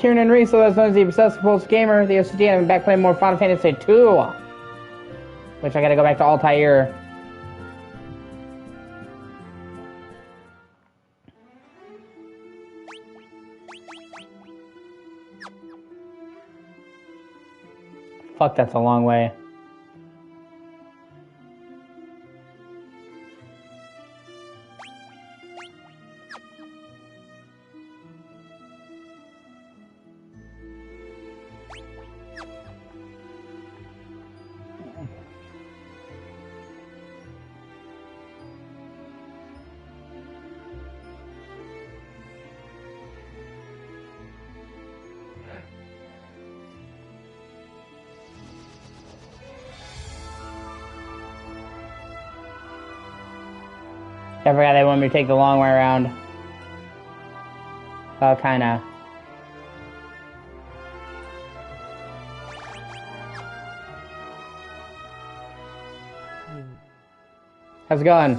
Kieran Reese, so that's known as the Obsessive Pulse Gamer, the O.C.G, and I'm back playing more Final Fantasy 2. Which I gotta go back to Altair. Fuck, that's a long way. I forgot they want me to take the long way around. Well, kinda. How's it going?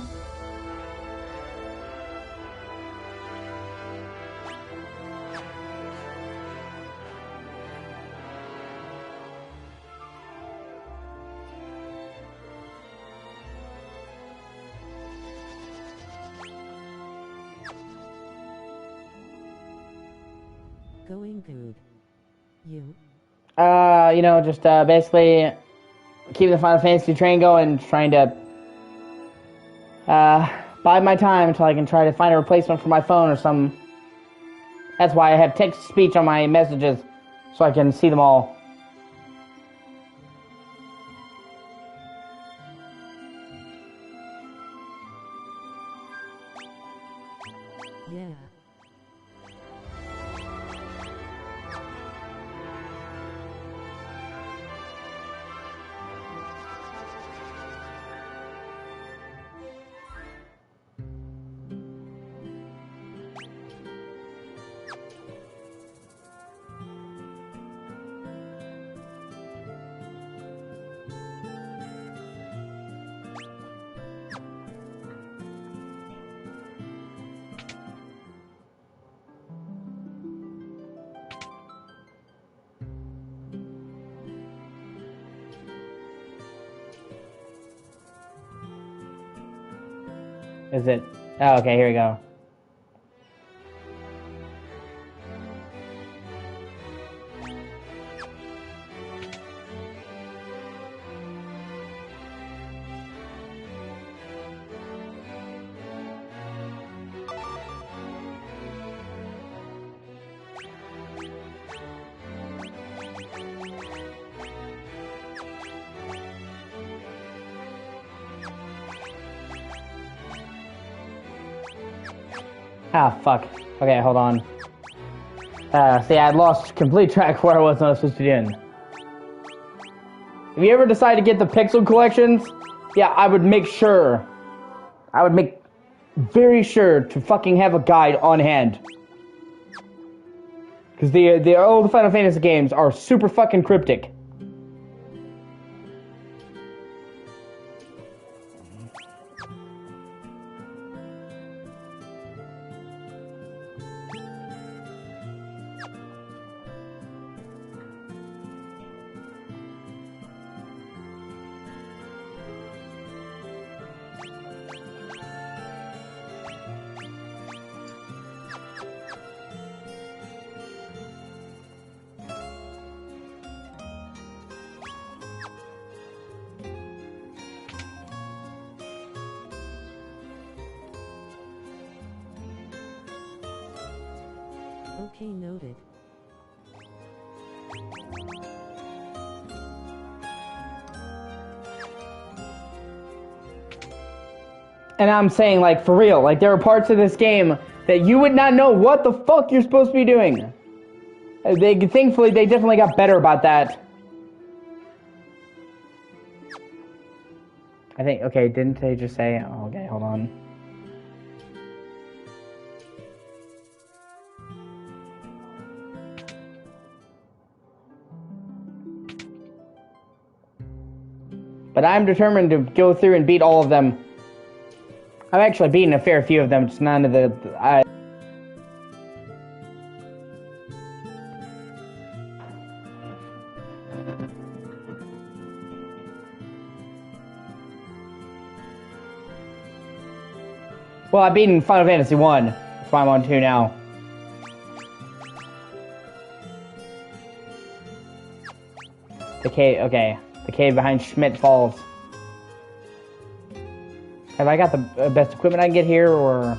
Going good. You? You know, just basically keeping the Final Fantasy train going, trying to bide my time until I can try to find a replacement for my phone or some. That's why I have text-to-speech on my messages, so I can see them all. Yeah. Is it? Oh, okay, here we go. Ah, fuck. Okay, hold on. See, I lost complete track where I was when I was supposed to be in. If you ever decide to get the Pixel collections, yeah, I would make sure. I would make very sure to fucking have a guide on hand. Because the old Final Fantasy games are super fucking cryptic. Okay, noted. And I'm saying, like, for real, like, there are parts of this game that you would not know what the fuck you're supposed to be doing. Thankfully, they definitely got better about that. I think, okay, didn't they just say, oh, okay, hold on. But I'm determined to go through and beat all of them. I've actually beaten a fair few of them, just none of the... Well, I've beaten Final Fantasy 1. That's why I'm on 2 now. The cave, okay. The cave behind Schmidt Falls. Have I got the best equipment I can get here, or...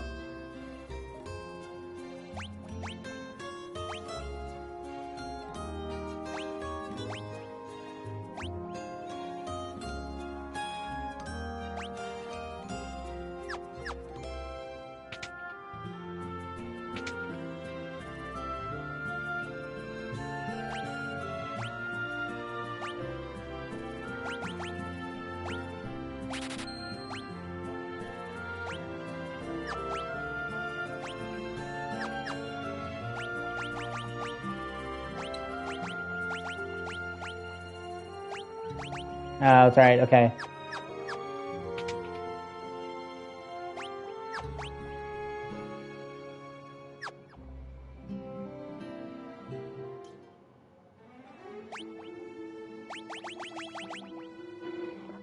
Oh, that's right, okay.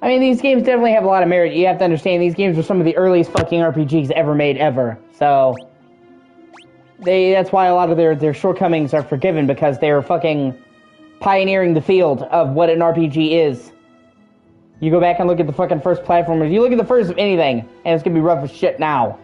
I mean, these games definitely have a lot of merit. You have to understand, these games are some of the earliest fucking RPGs ever made, ever. So, that's why a lot of their shortcomings are forgiven, because they're fucking pioneering the field of what an RPG is. You go back and look at the fucking first platformers. You look at the first of anything, and it's gonna be rough as shit now.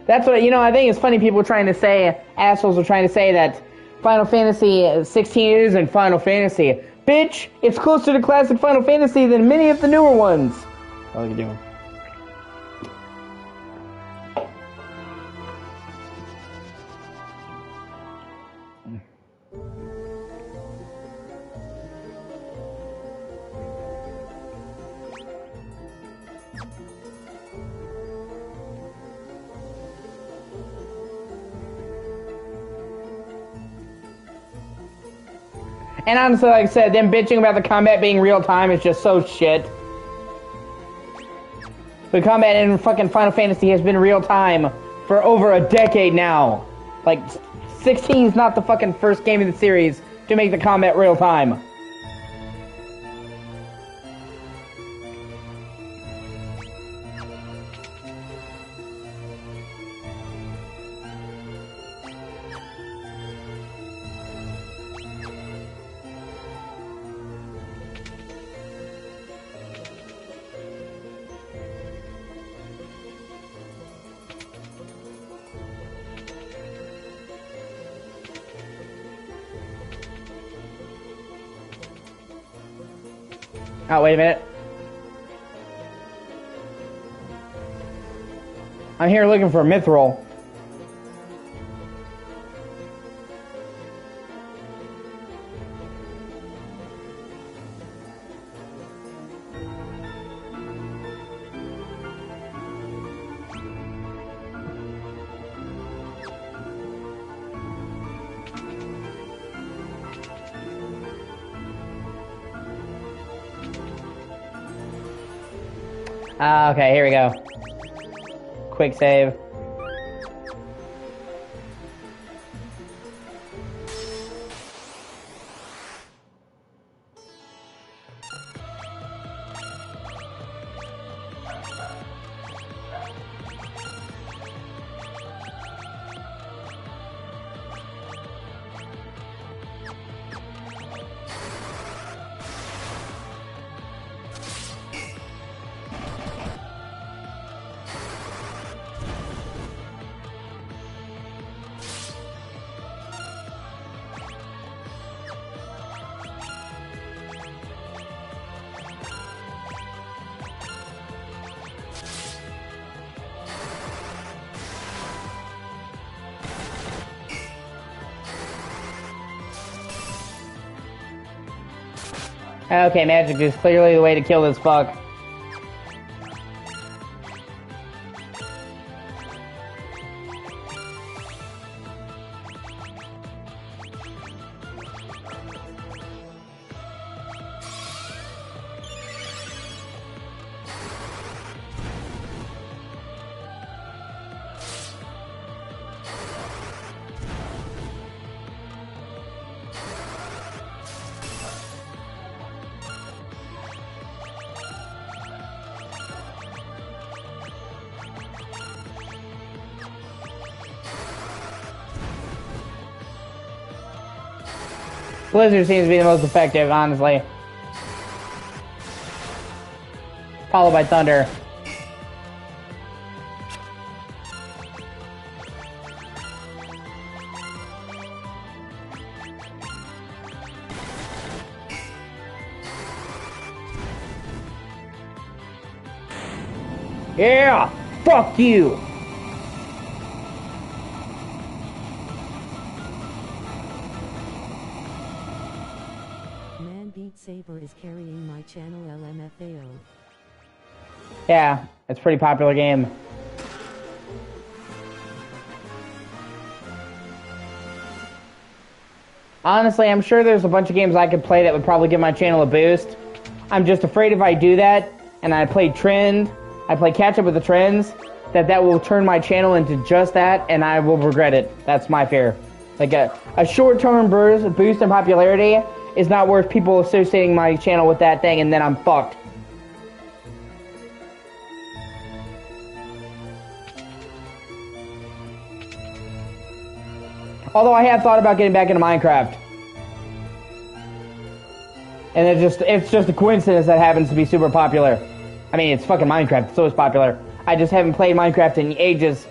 That's what, you know, I think it's funny people trying to say, assholes are trying to say that Final Fantasy 16 isn't Final Fantasy. Bitch, it's closer to classic Final Fantasy than many of the newer ones. How are you doing? And honestly, like I said, them bitching about the combat being real time is just so shit. The combat in fucking Final Fantasy has been real time for over a decade now. Like, 16 is not the fucking first game in the series to make the combat real time. Oh, wait a minute. I'm here looking for a mithril. Okay, here we go. Quick save. Okay, magic is clearly the way to kill this fuck. Blizzard seems to be the most effective, honestly. Followed by Thunder. Yeah! Fuck you! Man, Beat Saber is carrying my channel LMFAO. Yeah, it's a pretty popular game. Honestly, I'm sure there's a bunch of games I could play that would probably give my channel a boost. I'm just afraid if I do that, and I play catch up with the trends, that will turn my channel into just that, and I will regret it. That's my fear. Like a short-term boost in popularity is not worth people associating my channel with that thing, and then I'm fucked. Although I have thought about getting back into Minecraft. And it's just a coincidence that happens to be super popular. I mean, it's fucking Minecraft, so it's popular. I just haven't played Minecraft in ages.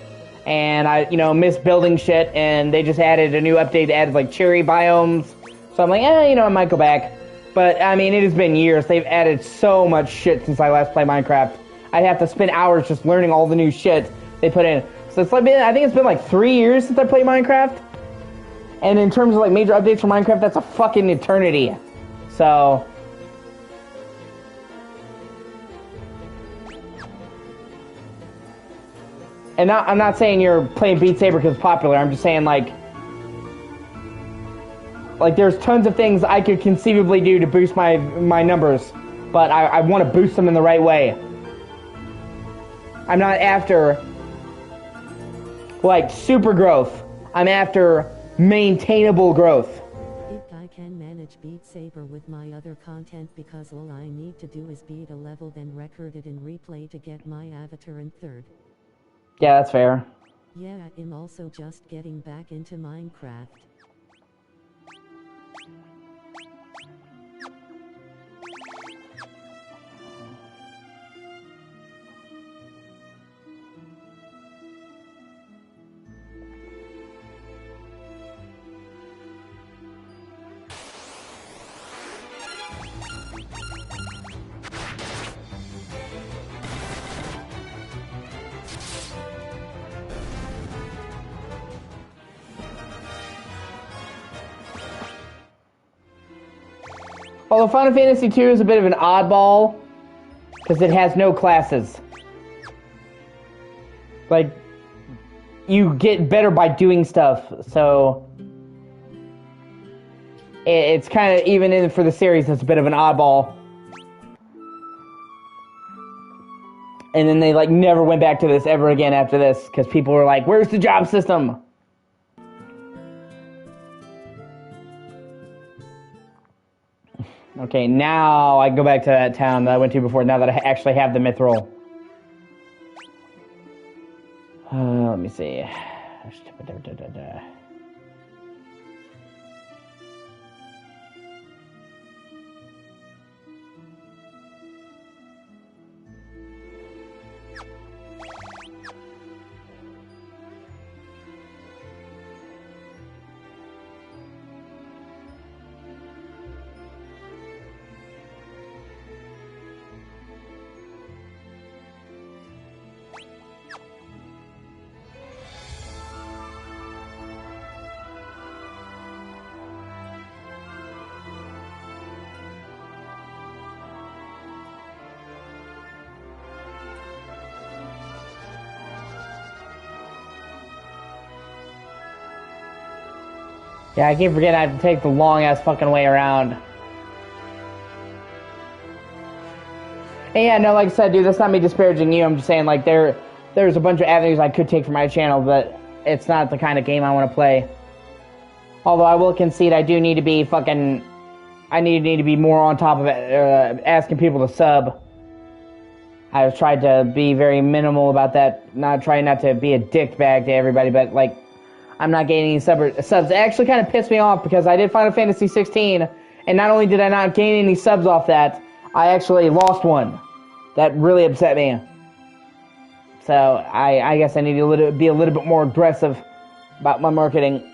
And I, miss building shit, and they just added a new update that added, like, cherry biomes. So I'm like, I might go back. But, I mean, it has been years. They've added so much shit since I last played Minecraft. I'd have to spend hours just learning all the new shit they put in. So it's like, I think it's been like 3 years since I played Minecraft. And in terms of like major updates for Minecraft, that's a fucking eternity. So and now, I'm not saying you're playing Beat Saber because it's popular. I'm just saying like there's tons of things I could conceivably do to boost my numbers, but I want to boost them in the right way. I'm not after like super growth. I'm after maintainable growth. If I can manage Beat Saber with my other content, because all I need to do is beat a level, then record it in replay to get my avatar in third. Yeah, that's fair. Yeah, I'm also just getting back into Minecraft. Although Final Fantasy II is a bit of an oddball, because it has no classes. Like, you get better by doing stuff, so it's kind of, even for the series, it's a bit of an oddball. And then they, like, never went back to this ever again after this, because people were like, where's the job system? Okay, now I can go back to that town that I went to before, now that I actually have the mithril. Let me see. Yeah, I keep forgetting I have to take the long-ass fucking way around. And yeah, no, like I said, dude, that's not me disparaging you. I'm just saying, like, there's a bunch of avenues I could take for my channel, but it's not the kind of game I want to play. Although I will concede I do need to be fucking... I need to be more on top of it, asking people to sub. I've tried to be very minimal about that, trying not to be a dick bag to everybody, but, like, I'm not gaining any subs. It actually kind of pissed me off because I did Final Fantasy 16, and not only did I not gain any subs off that, I actually lost one. That really upset me. So I guess I need to be a little bit more aggressive about my marketing.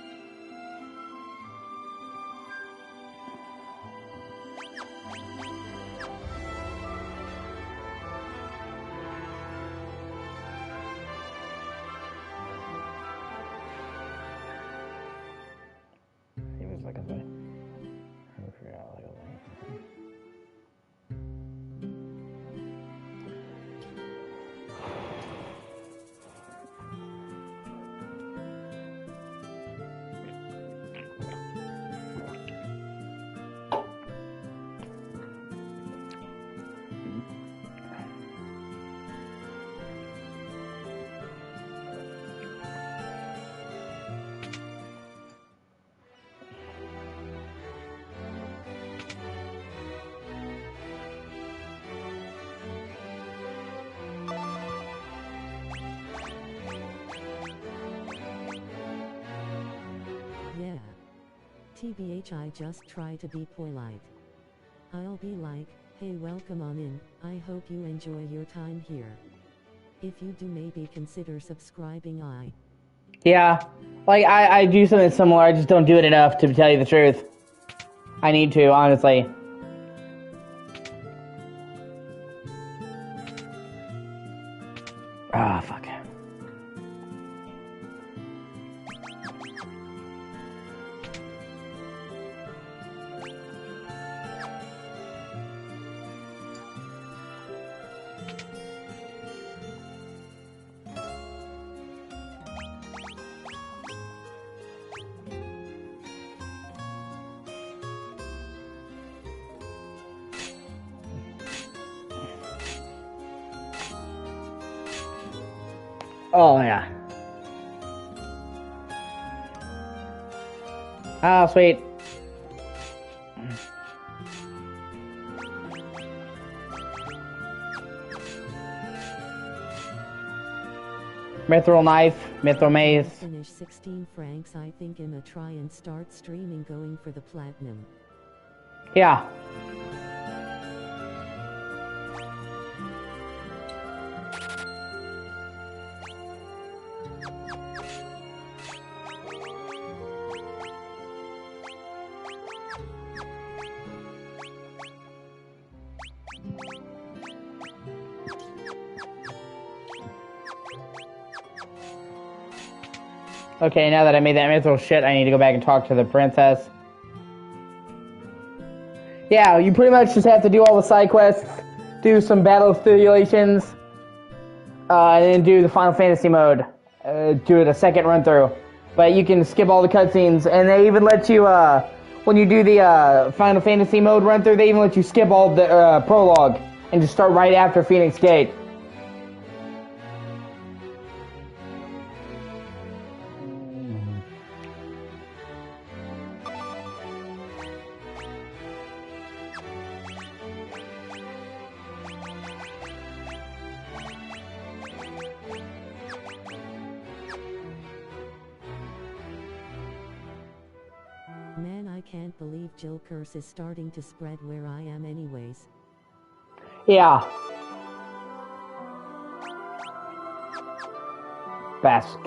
Yeah. TBH, I just try to be polite. I'll be like, hey, welcome on in, I hope you enjoy your time here. If you do, maybe consider subscribing. Yeah, like I do something similar, I just don't do it enough, to tell you the truth. I need to, honestly. Ah, fuck. Oh, yeah. Oh, sweet. Mithril knife, mithril mace. Finish 16 francs, I think I'ma try and start streaming going for the platinum. Yeah. Okay, now that I made that mithril shit, I need to go back and talk to the princess. Yeah, you pretty much just have to do all the side quests, do some battle simulations, and then do the Final Fantasy mode. Do it a second run through. But you can skip all the cutscenes, and they even let you, when you do the Final Fantasy mode run through, they even let you skip all the prologue and just start right after Phoenix Gate. Man, I can't believe Jill curse is starting to spread where I am anyways. Yeah. Basque.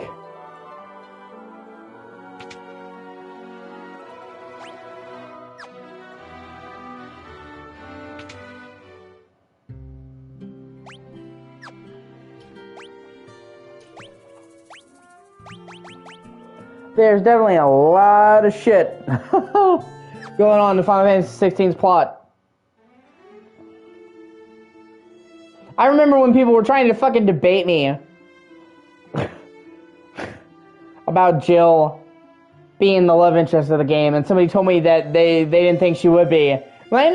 There's definitely a lot of shit going on in Final Fantasy XVI's plot. I remember when people were trying to fucking debate me about Jill being the love interest of the game, and somebody told me that they didn't think she would be. I'm like,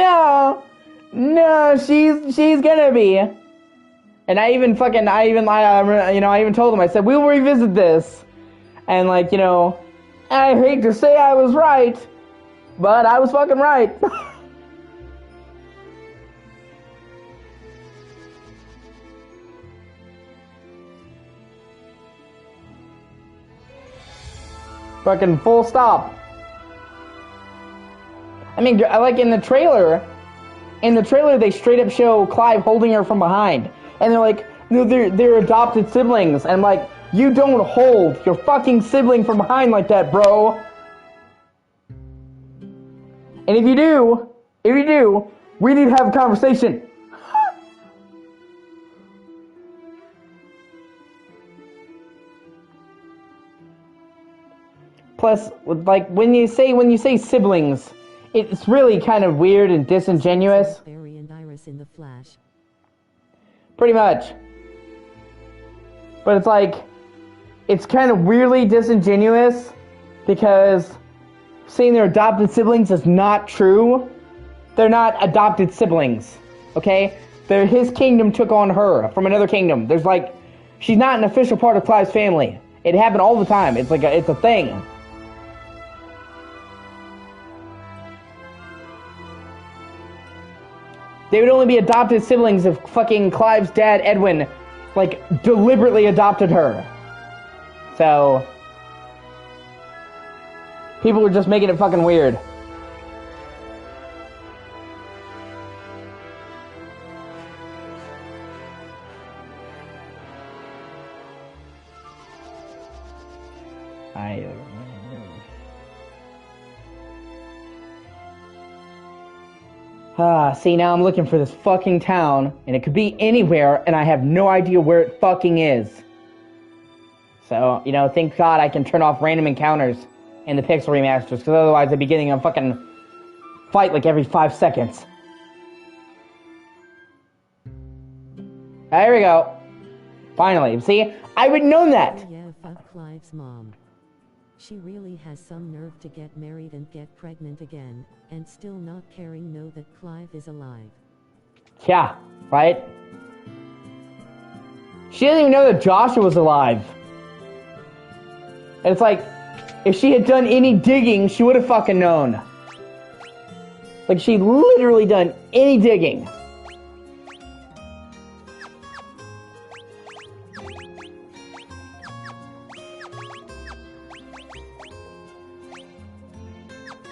no, she's gonna be. And I even told them, I said, we'll revisit this. And like, I hate to say I was right, but I was fucking right. Fucking full stop. I mean, like in the trailer, they straight up show Clive holding her from behind. And they're like, no, they're adopted siblings. And I'm like, you don't hold your fucking sibling from behind like that, bro. And if you do, we need to have a conversation. Plus, like, when you say siblings, it's really kind of weird and disingenuous. Barry and Iris in the Flash. Pretty much. But it's like, it's kind of weirdly disingenuous because saying they're adopted siblings is not true. They're not adopted siblings, okay? His kingdom took on her from another kingdom. There's like, she's not an official part of Clive's family. It happened all the time. It's like it's a thing. They would only be adopted siblings if fucking Clive's dad, Edwin, like, deliberately adopted her. So, people were just making it fucking weird. See, now I'm looking for this fucking town, and it could be anywhere, and I have no idea where it fucking is. So, you know, thank God I can turn off random encounters in the Pixel remasters, because otherwise I'd be getting a fucking fight like every 5 seconds. There we go. Finally. See, I would have known that. Oh yeah, fuck Clive's mom. She really has some nerve to get married and get pregnant again, and still not caring know that Clive is alive. Yeah, right? She doesn't even know that Joshua was alive. And it's like, if she had done any digging, she would have fucking known. Like, she'd literally done any digging.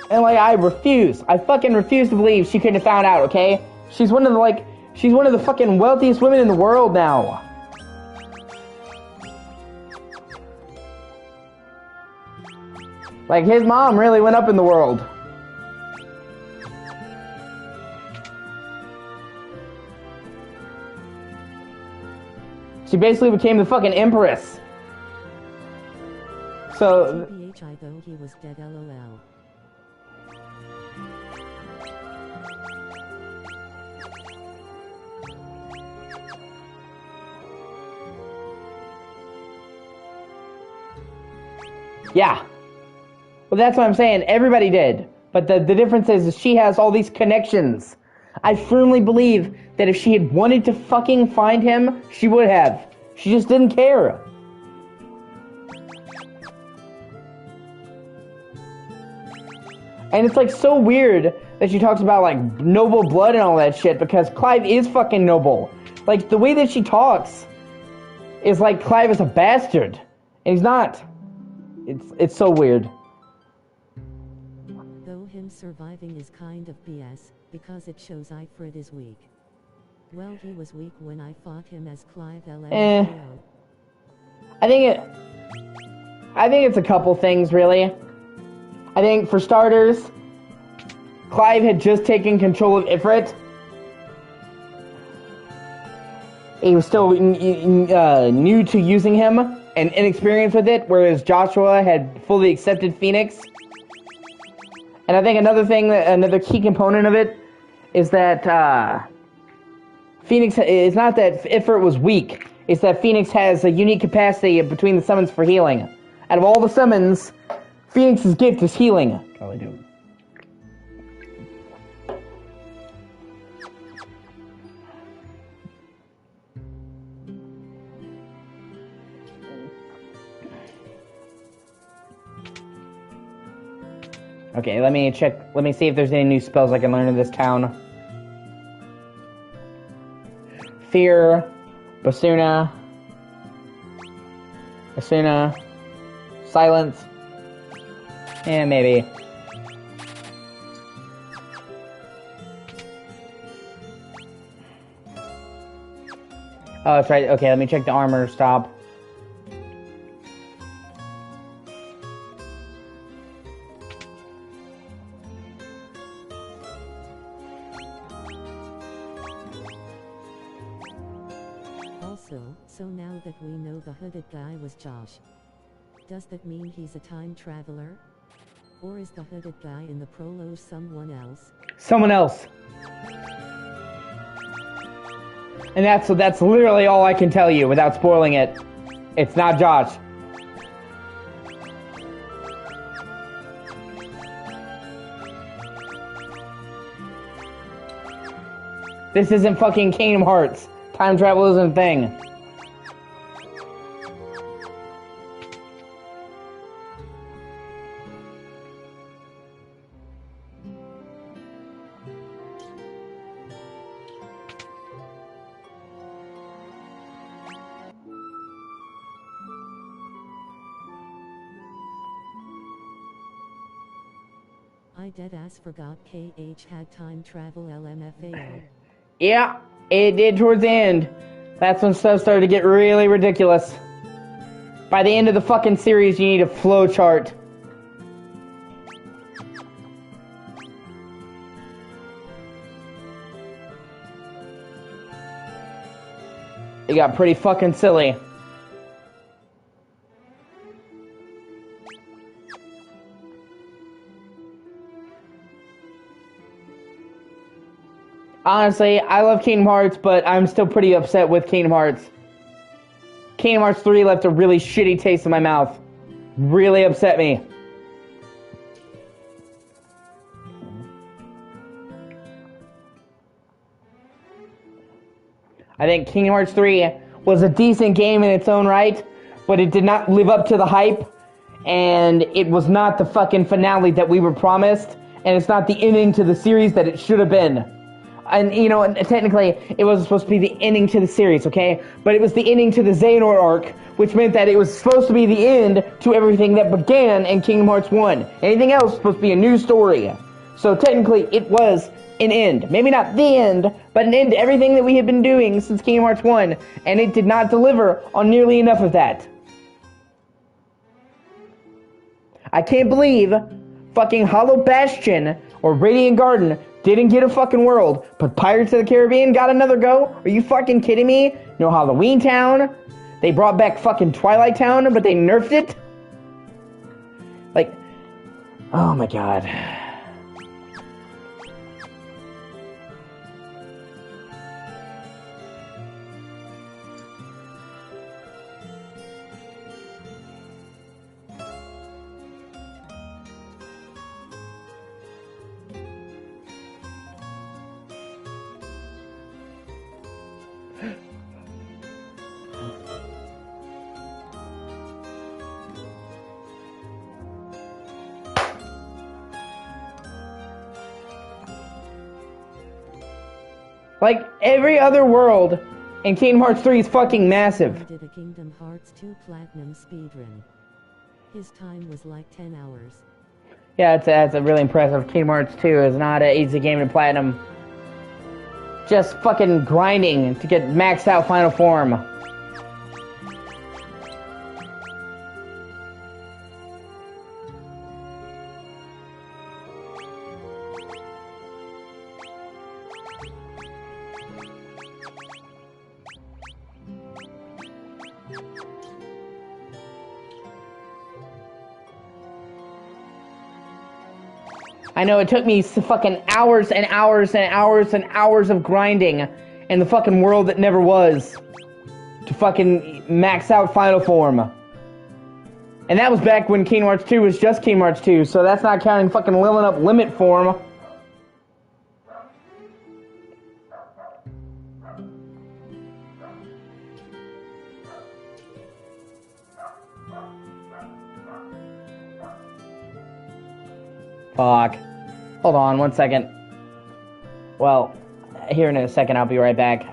And like, I fucking refuse to believe she couldn't have found out, okay? She's one of the fucking wealthiest women in the world now. Like, his mom really went up in the world. She basically became the fucking empress. So... TBHI though he was dead LOL. Yeah. Well, that's what I'm saying. Everybody did. But the difference is she has all these connections. I firmly believe that if she had wanted to fucking find him, she would have. She just didn't care. And it's like so weird that she talks about like noble blood and all that shit because Clive is fucking noble. Like the way that she talks is like Clive is a bastard. And he's not. It's so weird. Though him surviving is kind of BS, because it shows Ifrit is weak. Well, he was weak when I fought him as Clive LMAO. I think it's a couple things, really. I think, for starters, Clive had just taken control of Ifrit. He was still new to using him and inexperienced with it, whereas Joshua had fully accepted Phoenix. And I think another key component of it is that Phoenix, it's not that Ifrit was weak, it's that Phoenix has a unique capacity between the summons for healing. Out of all the summons, Phoenix's gift is healing. Probably do. Okay, let me check. Let me see if there's any new spells I can learn in this town. Fear, Asuna, Silence. Yeah, maybe. Oh, that's right. Okay, let me check the armor stop. Also, so now that we know the hooded guy was Josh, does that mean he's a time traveler? Or is the hooded guy in the prologue someone else? Someone else. And that's literally all I can tell you without spoiling it. It's not Josh. This isn't fucking Kingdom Hearts. Time travel isn't a thing. I deadass forgot KH had time travel LMFAO. Yeah, it did towards the end. That's when stuff started to get really ridiculous. By the end of the fucking series, you need a flow chart. It got pretty fucking silly. Honestly, I love Kingdom Hearts, but I'm still pretty upset with Kingdom Hearts. Kingdom Hearts 3 left a really shitty taste in my mouth. Really upset me. I think Kingdom Hearts 3 was a decent game in its own right, but it did not live up to the hype, and it was not the fucking finale that we were promised, and it's not the ending to the series that it should have been. And, you know, technically, it was supposed to be the ending to the series, okay? But it was the ending to the Xehanort arc, which meant that it was supposed to be the end to everything that began in Kingdom Hearts 1. Anything else was supposed to be a new story. So technically, it was an end. Maybe not the end, but an end to everything that we had been doing since Kingdom Hearts 1, and it did not deliver on nearly enough of that. I can't believe fucking Hollow Bastion or Radiant Garden didn't get a fucking world, but Pirates of the Caribbean got another go? Are you fucking kidding me? No Halloween Town? They brought back fucking Twilight Town, but they nerfed it? Like, oh my god. Like, every other world in Kingdom Hearts 3 is fucking massive. He did a Kingdom Hearts 2 Platinum speedrun. His time was like 10 hours. Yeah, that's a really impressive. Kingdom Hearts 2 is not an easy game to platinum. Just fucking grinding to get maxed out final form. I know it took me fucking hours and hours and hours and hours of grinding in the fucking world that never was to fucking max out final form. And that was back when Kingdom Hearts 2 was just Kingdom Hearts 2, so that's not counting fucking leveling up limit form. Fuck. Hold on 1 second. Well, here in a second I'll be right back.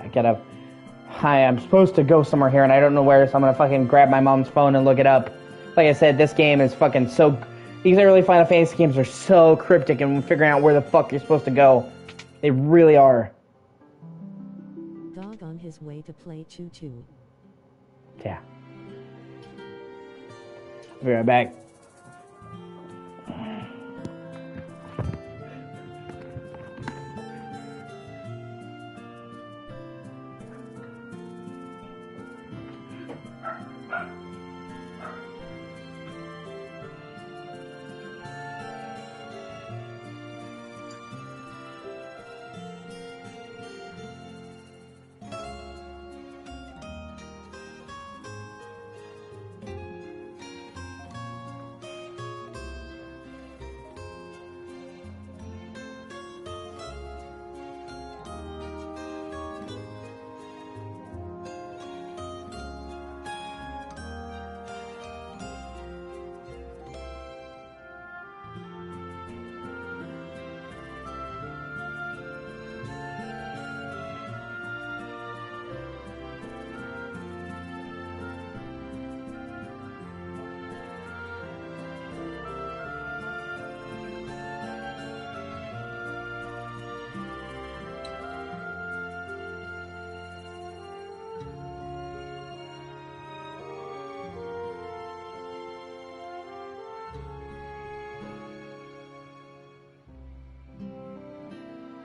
I'm supposed to go somewhere here and I don't know where, so I'm gonna fucking grab my mom's phone and look it up. Like I said, this game is fucking so These early Final Fantasy games are so cryptic and figuring out where the fuck you're supposed to go. They really are. Dog on his way to play Choo Choo. Yeah. I'll be right back.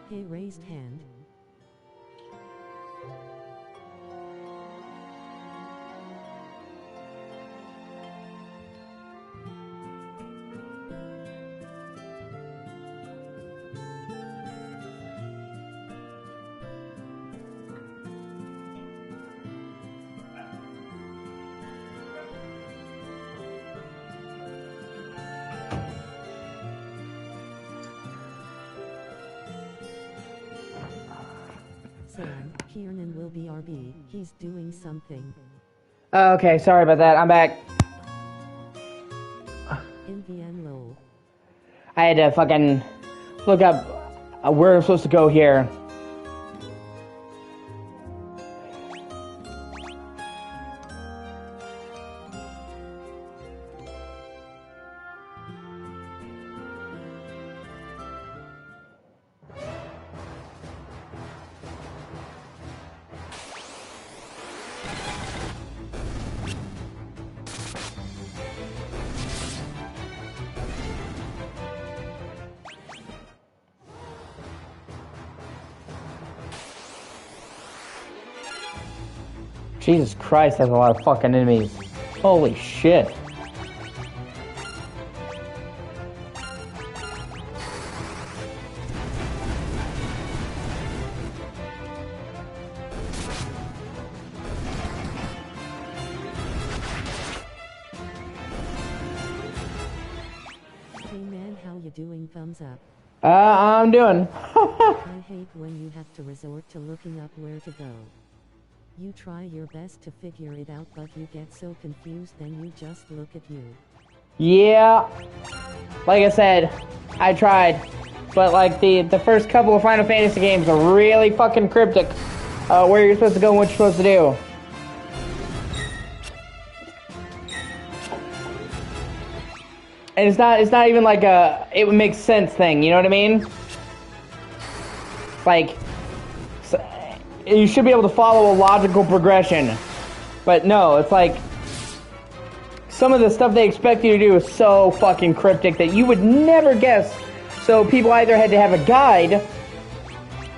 Hey, raised hand. Sam, Kiernan will be RB. He's doing something. Okay, sorry about that. I'm back. NVN low. I had to fucking look up where I'm supposed to go here. Jesus Christ, that's a lot of fucking enemies. Holy shit. Hey man, how you doing? Thumbs up. I'm doing. I hate when you have to resort to looking up where to go. You try your best to figure it out, but you get so confused, then you just look at you. Yeah. Like I said, I tried. But like the first couple of Final Fantasy games are really fucking cryptic. Where you're supposed to go and what you're supposed to do. And it's not even like it would make sense thing, you know what I mean? Like, you should be able to follow a logical progression. But no, it's like, some of the stuff they expect you to do is so fucking cryptic that you would never guess. So people either had to have a guide,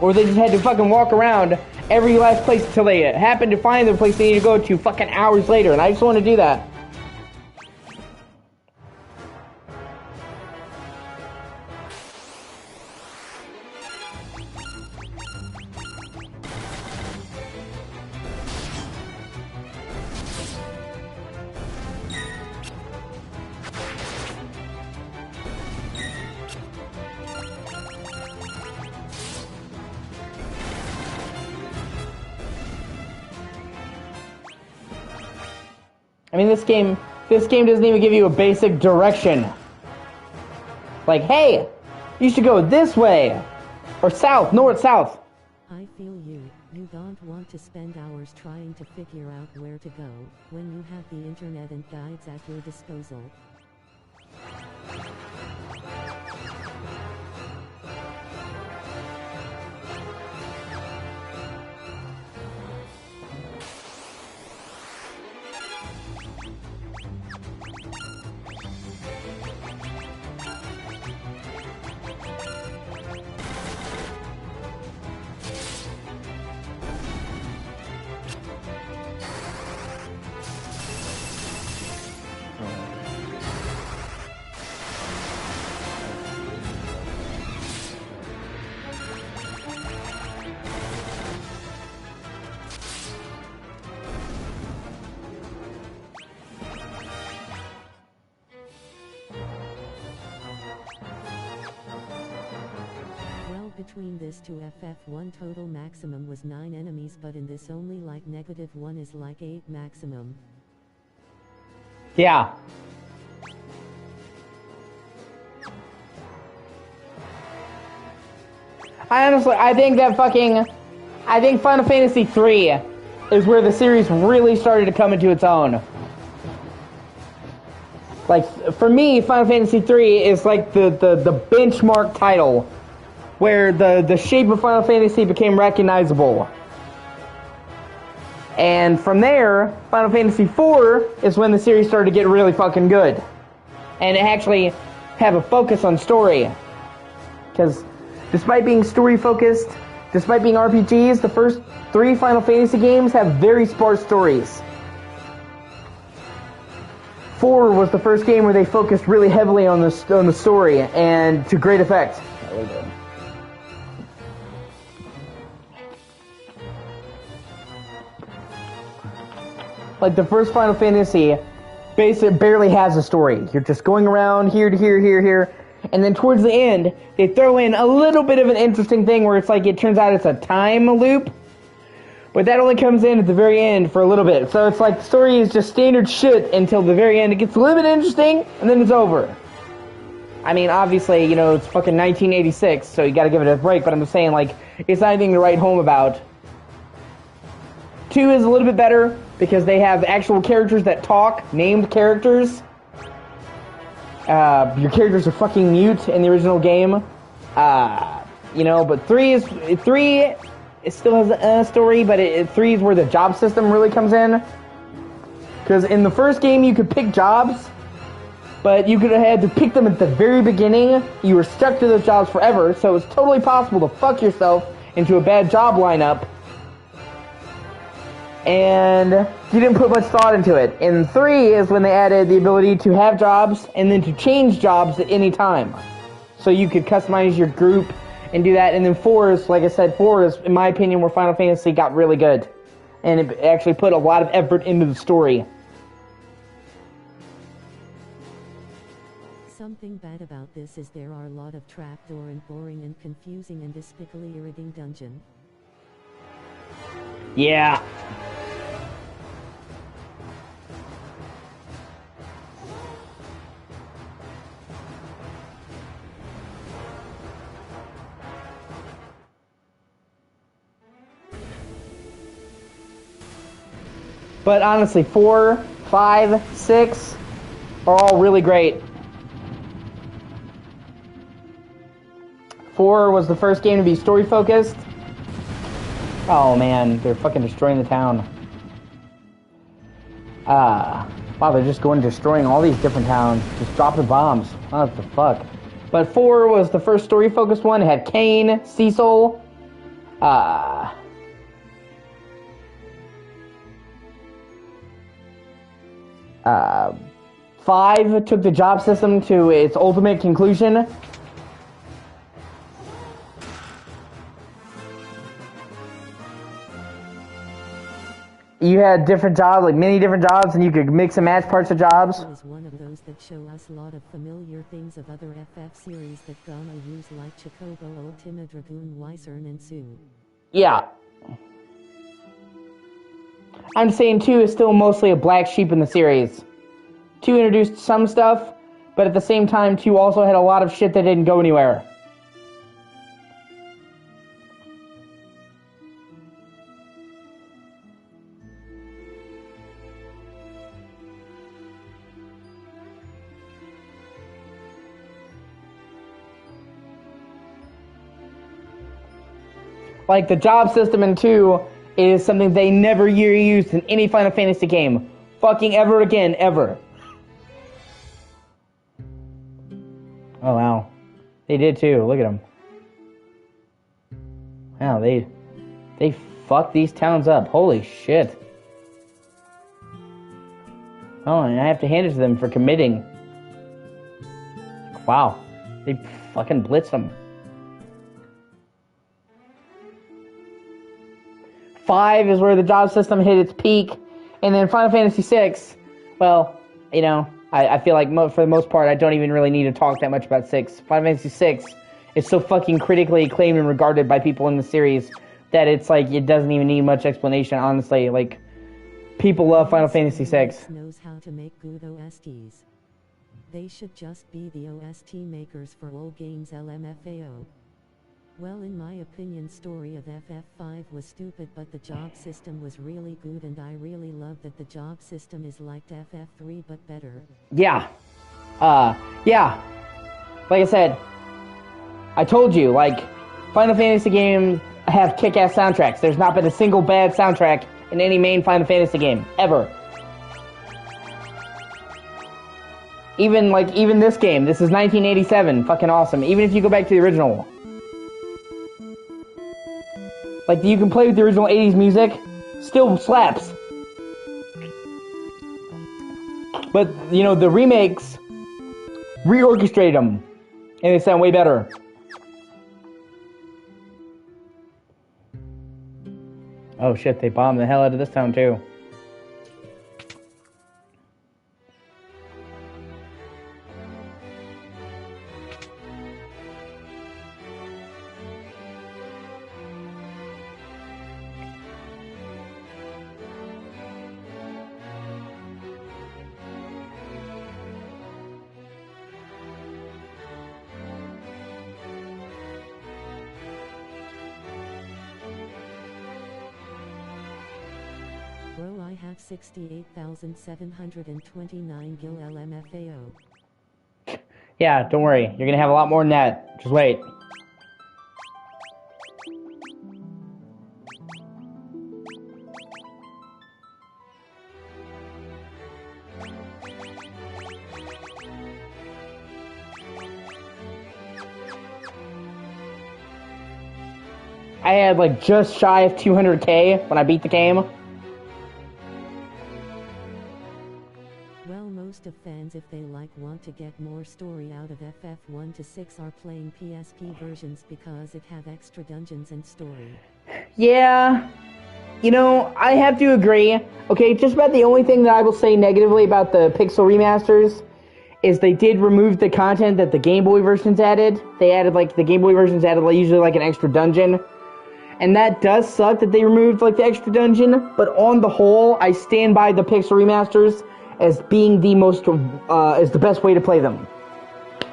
or they just had to fucking walk around every last place until they happened to find the place they need to go to fucking hours later. And I just want to do that. I mean, this game doesn't even give you a basic direction. Like, hey, you should go this way, or south, north, south. I feel you. You don't want to spend hours trying to figure out where to go, when you have the internet and guides at your disposal. between this to FF1 total maximum was 9 enemies, but in this only like -1 is like 8 maximum. Yeah. I think Final Fantasy III is where the series really started to come into its own. Like, for me, Final Fantasy III is like the benchmark title, where the shape of Final Fantasy became recognizable. And from there, Final Fantasy IV is when the series started to get really fucking good. And actually have a focus on story. Because despite being story-focused, despite being RPGs, the first 3 Final Fantasy games have very sparse stories. 4 was the first game where they focused really heavily on the story, and to great effect. Like, the first Final Fantasy basically barely has a story. You're just going around here to here, and then towards the end, they throw in a little bit of an interesting thing where it's like it turns out it's a time loop. But that only comes in at the very end for a little bit. So it's like the story is just standard shit until the very end. It gets a little bit interesting, and then it's over. I mean, obviously, you know, it's fucking 1986, so you gotta give it a break, but I'm just saying, like, it's not anything to write home about. 2 is a little bit better, because they have actual characters that talk, named characters. Your characters are fucking mute in the original game. You know, but 3 it still has a story, but 3 is where the job system really comes in. Because in the first game, you could pick jobs, but you could have had to pick them at the very beginning. You were stuck to those jobs forever, so it's totally possible to fuck yourself into a bad job lineup. And you didn't put much thought into it. In 3 is when they added the ability to have jobs and then to change jobs at any time. So you could customize your group and do that. And then 4 is, like I said, 4 is, in my opinion, where Final Fantasy got really good. And it actually put a lot of effort into the story. Something bad about this is there are a lot of trapdoor and boring and confusing and despicably irritating dungeon. Yeah. But honestly, 4, 5, 6 are all really great. 4 was the first game to be story focused. Oh man, they're fucking destroying the town. Wow, they're just going destroying all these different towns, just dropping bombs. What the fuck? But 4 was the first story focused one. It had Kane, Cecil, 5 took the job system to its ultimate conclusion. You had different jobs, like many different jobs, and you could mix and match parts of jobs. It is one of those that show us a lot of familiar things of other FF series that gonna use like Chocobo, Ultima Dragoon, Wyvern, and Sue. Yeah. I'm saying 2 is still mostly a black sheep in the series. 2 introduced some stuff, but at the same time, 2 also had a lot of shit that didn't go anywhere. Like, the job system in 2 is something they never used in any Final Fantasy game. Fucking ever again, ever. Oh, wow. They did too. Look at them. Wow, they fucked these towns up. Holy shit. Oh, and I have to hand it to them for committing. Wow. They fucking blitzed them. 5 is where the job system hit its peak, and then Final Fantasy VI, well, you know, I feel like for the most part, I don't even really need to talk that much about 6. Final Fantasy VI It's so fucking critically acclaimed and regarded by people in the series that it's like it doesn't even need much explanation, honestly. Like, people love Final Fantasy VI. Knows how to make good OSTs. They should just be the OST makers for all games LMFAO. Well, in my opinion, story of FF5 was stupid, but the job system was really good, and I really love that the job system is like FF3 but better. Yeah. Yeah. Like I said, I told you, like, Final Fantasy games have kick-ass soundtracks. There's not been a single bad soundtrack in any main Final Fantasy game, ever. Even this game, this is 1987, fucking awesome. Even if you go back to the original. Like, you can play with the original 80s music, still slaps. But, you know, the remakes reorchestrate them, and they sound way better. Oh shit, they bombed the hell out of this town too. Bro, I have 68,729 gil LMFAO. Yeah, don't worry. You're gonna have a lot more than that. Just wait. I had like just shy of 200k when I beat the game. Well, most of fans, if they want to get more story out of FF1 to 6, are playing PSP versions because it have extra dungeons and story. Yeah, you know, I have to agree. Okay, just about the only thing that I will say negatively about the Pixel remasters is they did remove the content that the Game Boy versions added. They added, like, the Game Boy versions added, like, usually, like, an extra dungeon. And that does suck that they removed, like, the extra dungeon. But on the whole, I stand by the Pixel remasters as being the most, is the best way to play them.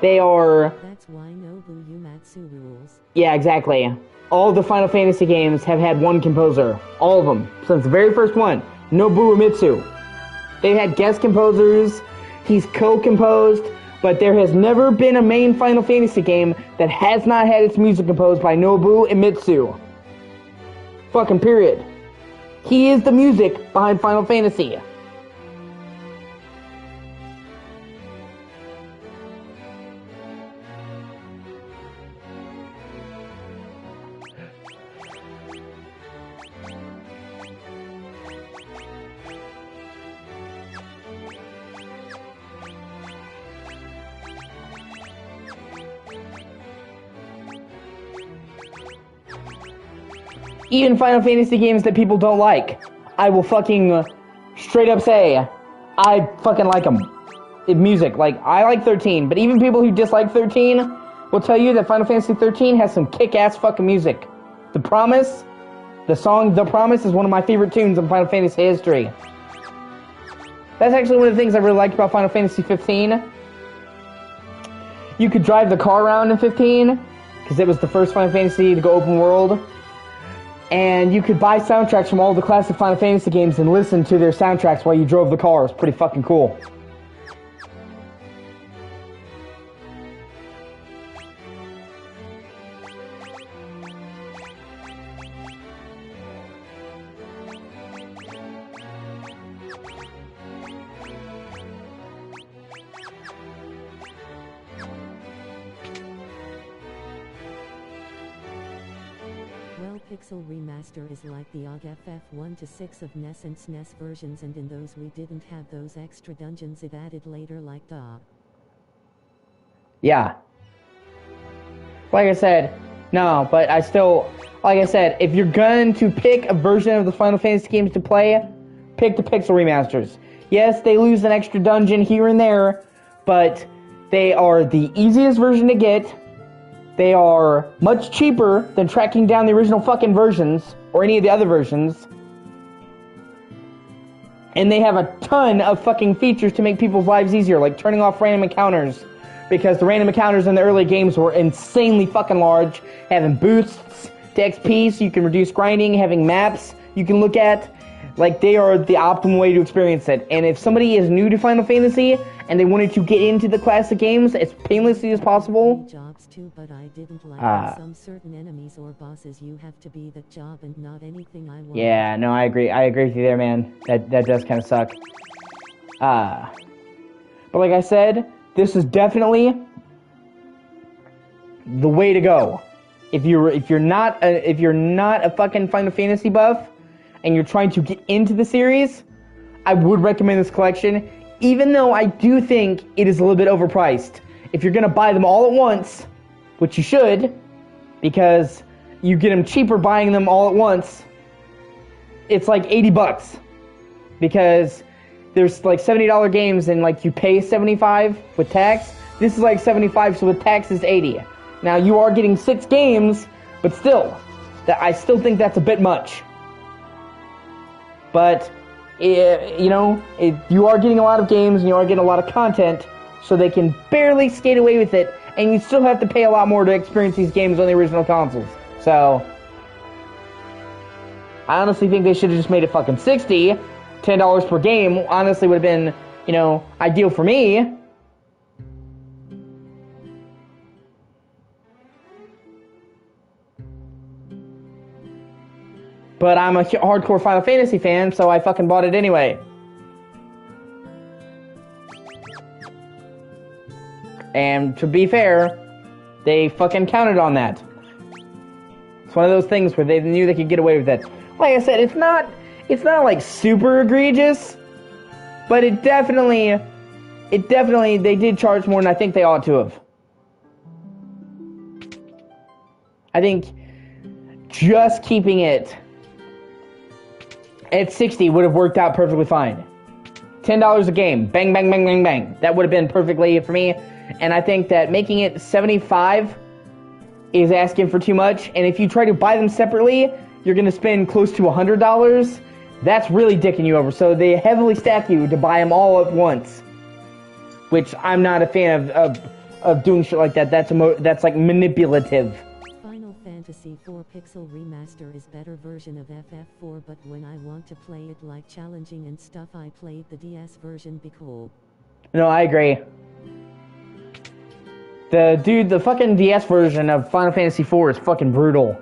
They are... That's why Nobuo Uematsu rules. Yeah, exactly. All the Final Fantasy games have had one composer. All of them. Since the very first one. Nobuo Uematsu. They've had guest composers. He's co-composed. But there has never been a main Final Fantasy game that has not had its music composed by Nobuo Uematsu. Fucking period. He is the music behind Final Fantasy. Even Final Fantasy games that people don't like, I will fucking straight up say, I fucking like them. Music, like, I like 13, but even people who dislike 13 will tell you that Final Fantasy 13 has some kick-ass fucking music. The Promise, the song The Promise is one of my favorite tunes in Final Fantasy history. That's actually one of the things I really liked about Final Fantasy 15. You could drive the car around in 15, because it was the first Final Fantasy to go open world. And you could buy soundtracks from all the classic Final Fantasy games and listen to their soundtracks while you drove the car. It's pretty fucking cool. Pixel Remaster is like the OG FF1 to 6 of NES and SNES versions, and in those we didn't have those extra dungeons it added later like DA. Yeah. Like I said, no, but I still, like I said, if you're going to pick a version of the Final Fantasy games to play, pick the Pixel Remasters. Yes, they lose an extra dungeon here and there, but they are the easiest version to get. They are much cheaper than tracking down the original fucking versions, or any of the other versions. And they have a ton of fucking features to make people's lives easier, like turning off random encounters. Because the random encounters in the early games were insanely fucking large, having boosts to XP so you can reduce grinding, having maps you can look at. Like, they are the optimal way to experience it. And if somebody is new to Final Fantasy and they wanted to get into the classic games as painlessly as possible, jobs too, but I didn't like that some certain enemies or bosses you have to be the job and not anything I want. Yeah, no, I agree. I agree with you there, man. That does kind of suck. But like I said, this is definitely the way to go. If you're not a fucking Final Fantasy buff and you're trying to get into the series, I would recommend this collection, even though I do think it is a little bit overpriced. If you're gonna buy them all at once, which you should, because you get them cheaper buying them all at once, it's like $80, because there's like $70 games and like you pay $75 with tax. This is like $75, so with tax is $80. Now you are getting 6 games, but still, I still think that's a bit much. But you know, you are getting a lot of games and you are getting a lot of content, so they can barely skate away with it, and you still have to pay a lot more to experience these games on the original consoles. So I honestly think they should have just made it fucking $60. $10 per game honestly would have been, you know, ideal for me. But I'm a hardcore Final Fantasy fan, so I fucking bought it anyway. And to be fair, they fucking counted on that. It's one of those things where they knew they could get away with it. Like I said, it's not like super egregious, but it definitely, they did charge more than I think they ought to have. I think just keeping it at 60 would have worked out perfectly fine. $10 a game, bang, bang, bang, bang, bang. That would have been perfectly for me. And I think that making it 75 is asking for too much. And if you try to buy them separately, you're going to spend close to $100. That's really dicking you over. So they heavily stack you to buy them all at once, which I'm not a fan of doing shit like that. That's like manipulative. Final Fantasy IV Pixel Remaster is better version of FF4, but when I want to play it like challenging and stuff, I played the DS version because... No, I agree. The fucking DS version of Final Fantasy IV is fucking brutal.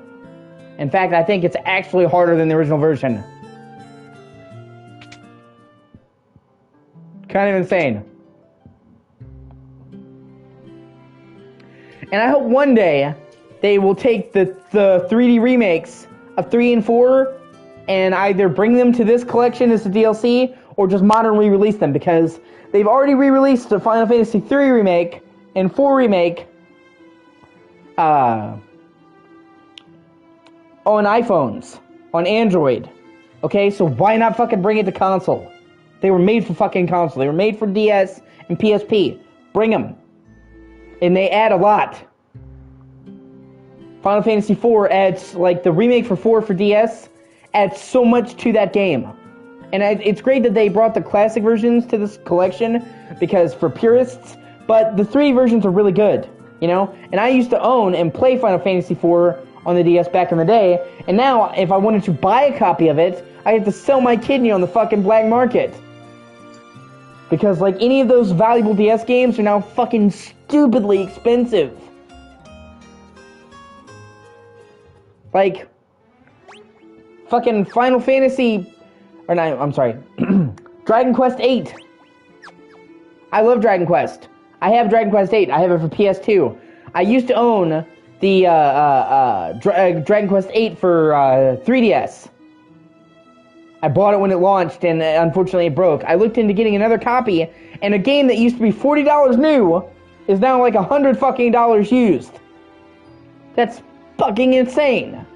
In fact, I think it's actually harder than the original version. Kind of insane. And I hope one day they will take the 3D remakes of 3 and 4 and either bring them to this collection as a DLC or just modern re-release them, because they've already re-released the Final Fantasy 3 remake and 4 remake on iPhones, on Android. Okay, so why not fucking bring it to console? They were made for fucking console. They were made for DS and PSP. Bring them. And they add a lot. Final Fantasy IV adds, like, the remake for 4 for DS adds so much to that game. And it's great that they brought the classic versions to this collection, because for purists, but the 3 versions are really good, you know? And I used to own and play Final Fantasy IV on the DS back in the day, and now, if I wanted to buy a copy of it, I have to sell my kidney on the fucking black market. Because, like, any of those valuable DS games are now fucking stupidly expensive. Like, fucking Final Fantasy... Or no, I'm sorry. Dragon Quest 8. I love Dragon Quest. I have Dragon Quest 8. I have it for PS2. I used to own the Dragon Quest 8 for 3DS. I bought it when it launched, and unfortunately it broke. I looked into getting another copy, and a game that used to be $40 new is now like $100 fucking used. That's fucking insane.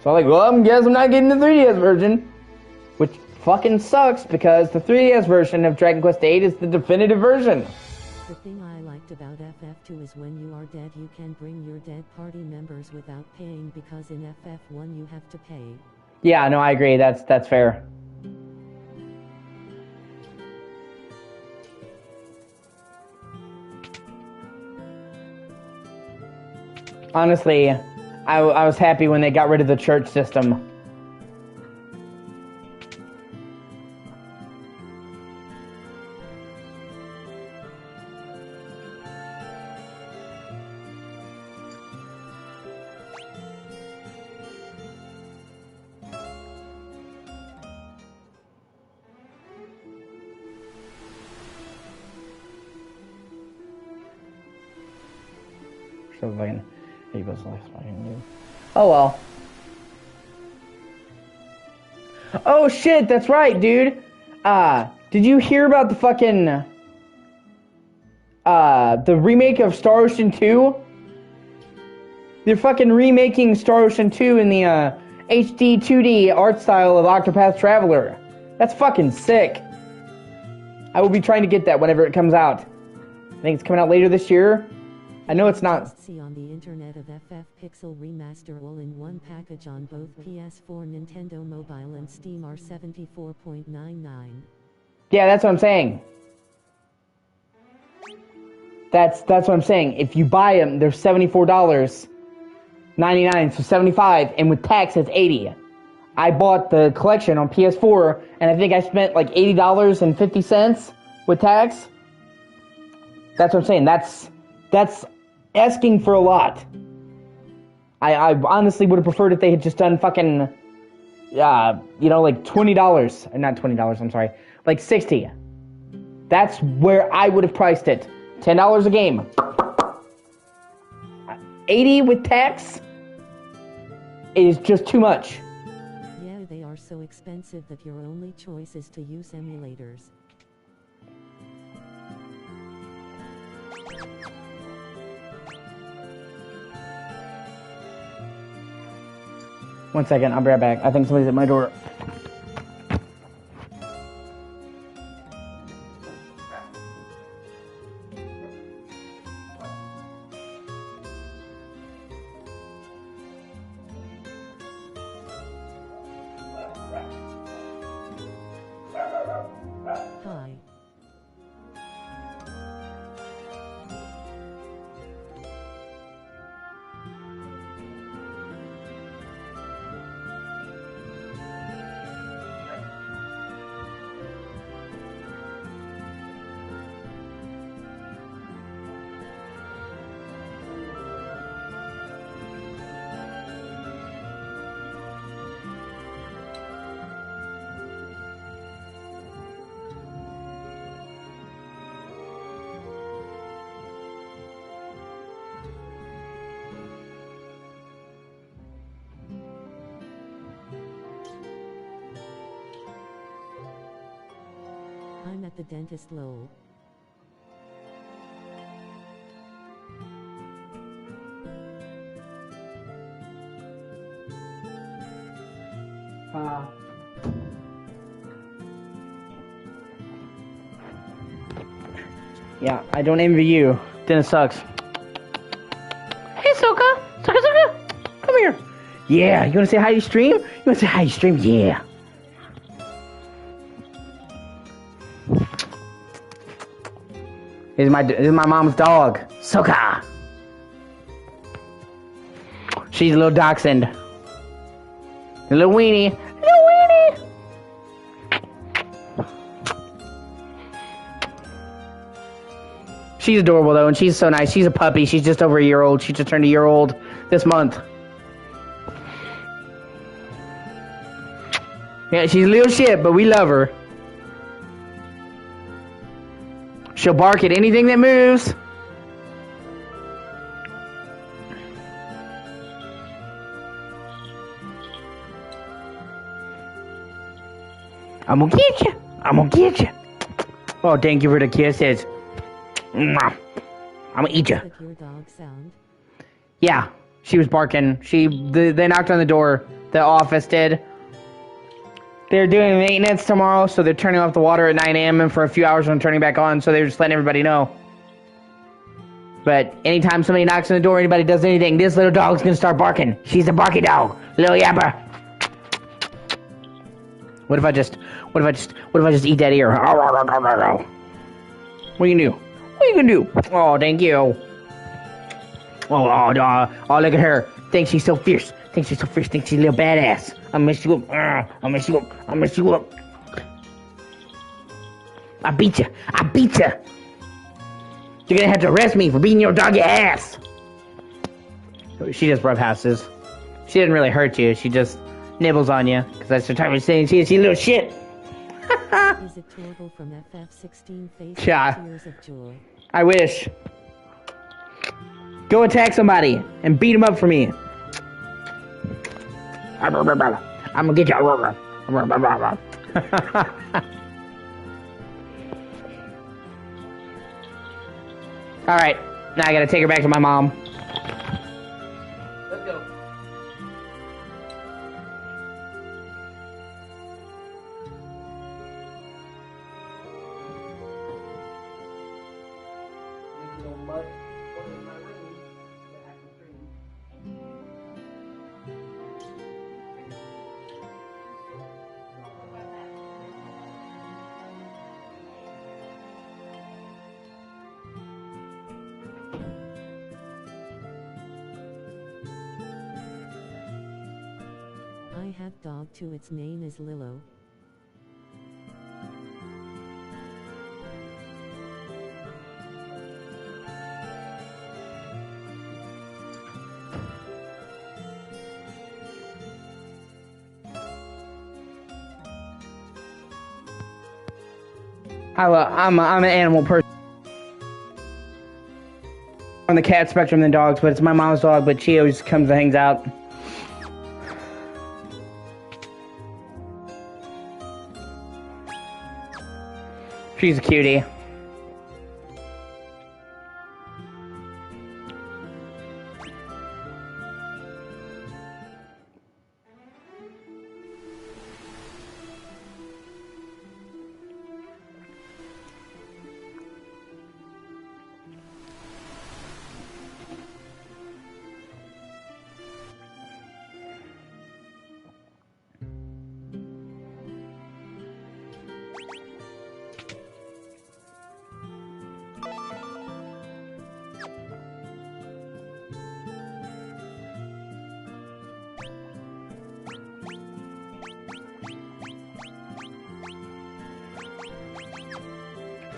So I'm like, well, I guess I'm not getting the 3DS version. Which fucking sucks, because the 3DS version of Dragon Quest 8 is the definitive version. The thing I liked about FF2 is when you are dead you can bring your dead party members without paying, because in FF1 you have to pay. Yeah, no, I agree. That's fair. Honestly, I was happy when they got rid of the church system. Oh well. Oh shit, that's right, dude. Did you hear about the fucking the remake of Star Ocean 2? They're fucking remaking Star Ocean 2 in the HD 2D art style of Octopath Traveler. That's fucking sick. I will be trying to get that whenever it comes out. I think it's coming out later this year. I know it's not. See on the internet of FF Pixel Remaster all in one package on both PS4, Nintendo Mobile and Steam are $74.99. Yeah, that's what I'm saying. That's what I'm saying. If you buy them, they're $74.99, so $75, and with tax it's $80. I bought the collection on PS4, and I think I spent like $80.50 with tax. That's what I'm saying. That's asking for a lot. I honestly would have preferred if they had just done fucking, like $20. Not $20, I'm sorry. Like $60. That's where I would have priced it. $10 a game. $80 with tax is just too much. Yeah, they are so expensive that your only choice is to use emulators. One second, I'll be right back. I think somebody's at my door. Hi. I'm at the dentist, lol. Yeah, I don't envy you. Dennis sucks. Hey, Soka! Soka! Come here! Yeah, you wanna say hi to your stream? You wanna say hi to your stream? Yeah. This is my mom's dog, Soka. She's a little dachshund. A little weenie. She's adorable though, and she's so nice. She's a puppy. She's just over a year old. She just turned a year old this month. Yeah, she's a little shit, but we love her. She'll bark at anything that moves. I'm gonna get you. I'm gonna get you. Oh, thank you for the kisses. I'm gonna eat you. Your dog sound? Yeah, she was barking. They knocked on the door. The office did. They're doing maintenance tomorrow, so they're turning off the water at 9 a.m. and for a few hours and turning back on, so they're just letting everybody know. But anytime somebody knocks on the door, anybody does anything, this little dog's gonna start barking. She's a barky dog, little yapper. What if I just eat that ear? What are you gonna do? What are you gonna do? Oh, thank you. Oh, look at her. Thinks she's so fierce. Thinks she's a little badass. I'll mess you up. I'll mess you up. I beat you. You're gonna have to arrest me for beating your doggy ass. She just roughhouses. She didn't really hurt you. She just nibbles on you. Because that's the time of saying she's a little shit. Is it Torgal from FF16 face Yeah. tears of joy? I wish. Go attack somebody and beat him up for me. I'm gonna get you. Alright, now I gotta take her back to my mom. Let's go. I had dog too, its name is Lilo. I'm an animal person. On the cat spectrum than dogs, but it's my mom's dog, but she always comes and hangs out. She's a cutie.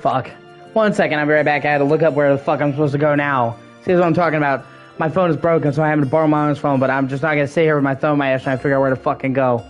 Fuck. 1 second, I'll be right back. I had to look up where the fuck I'm supposed to go now. See what I'm talking about? My phone is broken, so I'm having to borrow my mom's phone, but I'm just not gonna sit here with my thumb in my ass trying to figure out where to fucking go.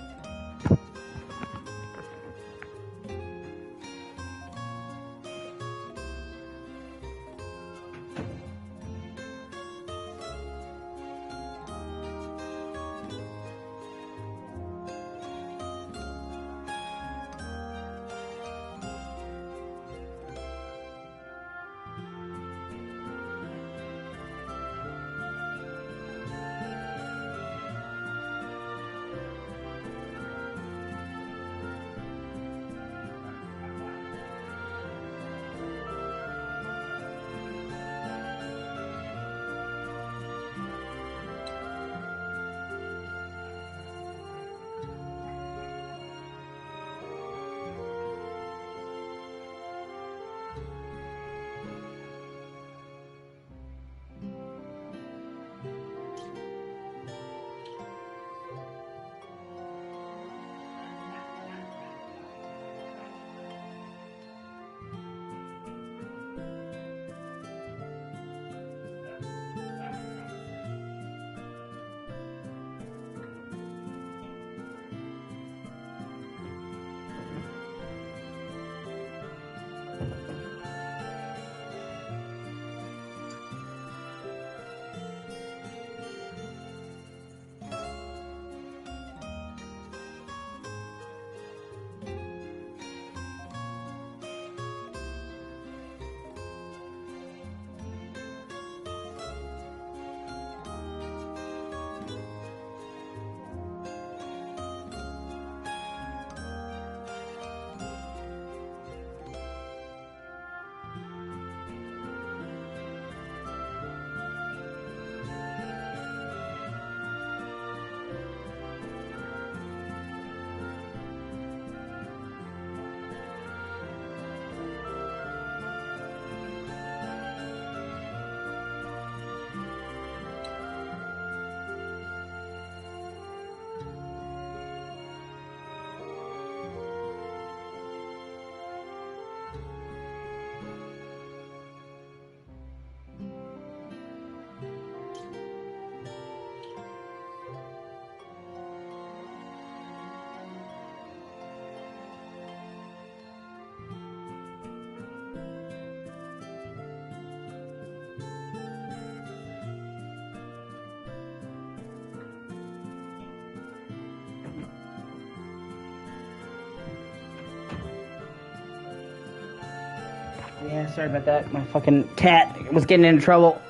Yeah, sorry about that. My fucking cat was getting into trouble.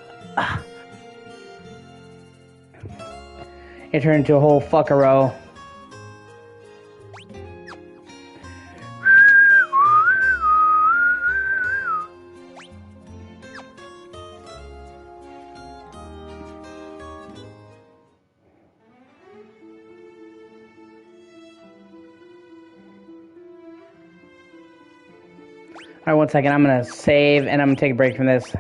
It turned into a whole fuckero. Alright, 1 second. I'm gonna save and I'm gonna take a break from this.